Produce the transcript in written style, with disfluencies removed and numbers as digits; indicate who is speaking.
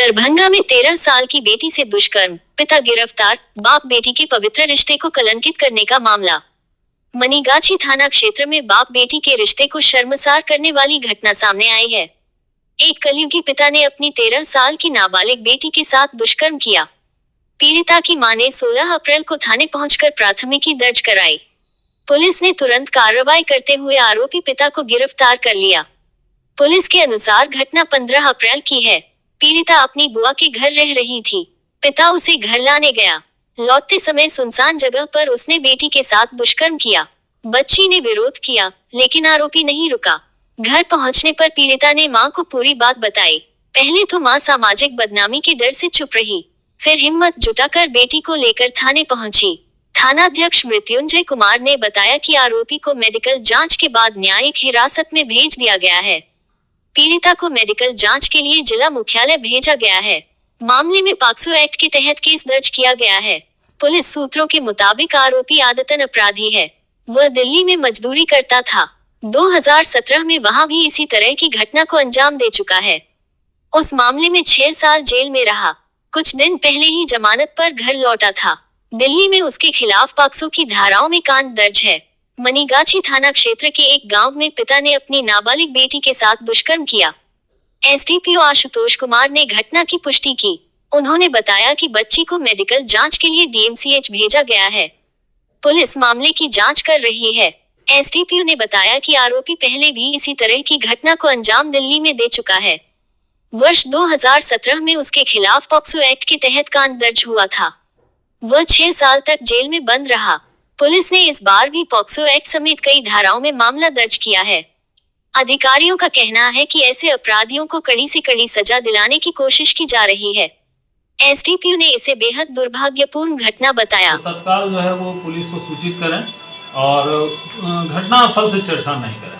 Speaker 1: दरभंगा में 13 साल की बेटी से दुष्कर्म, पिता गिरफ्तार, बाप बेटी के पवित्र रिश्ते को कलंकित करने का मामला। मनीगाछी थाना क्षेत्र में बाप बेटी के रिश्ते को शर्मसार करने वाली घटना सामने आई है। एक कलयुगी पिता ने अपनी 13 साल की नाबालिग बेटी के साथ दुष्कर्म किया। पीड़िता की मां ने 16 अप्रैल को थाने पहुंचकर प्राथमिकी दर्ज कराई। पुलिस ने तुरंत कार्रवाई करते हुए आरोपी पिता को गिरफ्तार कर लिया। पुलिस के अनुसार घटना 15 अप्रैल की है। पीड़िता अपनी बुआ के घर रह रही थी। पिता उसे घर लाने गया। लौटते समय सुनसान जगह पर उसने बेटी के साथ दुष्कर्म किया। बच्ची ने विरोध किया, लेकिन आरोपी नहीं रुका। घर पहुंचने पर पीड़िता ने मां को पूरी बात बताई। पहले तो मां सामाजिक बदनामी के डर से चुप रही, फिर हिम्मत जुटाकर बेटी को लेकर थाने पहुंची। थानाध्यक्ष मृत्युंजय कुमार ने बताया कि आरोपी को मेडिकल जांच के बाद न्यायिक हिरासत में भेज दिया गया है। पीड़िता को मेडिकल जांच के लिए जिला मुख्यालय भेजा गया है। मामले में पॉक्सो एक्ट के तहत केस दर्ज किया गया है। पुलिस सूत्रों के मुताबिक आरोपी आदतन अपराधी है। वह दिल्ली में मजदूरी करता था। 2017 में वहां भी इसी तरह की घटना को अंजाम दे चुका है। उस मामले में 6 साल जेल में रहा। कुछ दिन पहले ही जमानत पर घर लौटा था। दिल्ली में उसके खिलाफ पॉक्सो की धाराओं में कांड दर्ज है। मनीगाछी थाना क्षेत्र के एक गांव में पिता ने अपनी नाबालिग बेटी के साथ दुष्कर्म किया। एसडीपीओ आशुतोष कुमार ने घटना की पुष्टि की। उन्होंने बताया कि बच्ची को मेडिकल जांच के लिए डीएमसीएच भेजा गया है। पुलिस मामले की जांच कर रही है। एसडीपीओ ने बताया कि आरोपी पहले भी इसी तरह की घटना को अंजाम दिल्ली में दे चुका है। वर्ष 2017 में उसके खिलाफ पॉक्सो एक्ट के तहत कांड दर्ज हुआ था। वह 6 साल तक जेल में बंद रहा। पुलिस ने इस बार भी पॉक्सो एक्ट समेत कई धाराओं में मामला दर्ज किया है। अधिकारियों का कहना है कि ऐसे अपराधियों को कड़ी से कड़ी सजा दिलाने की कोशिश की जा रही है। एसडीपीओ ने इसे बेहद दुर्भाग्यपूर्ण घटना बताया।
Speaker 2: तत्काल जो है वो पुलिस को सूचित करें और घटना स्थल से छेड़छाड़ नहीं करें।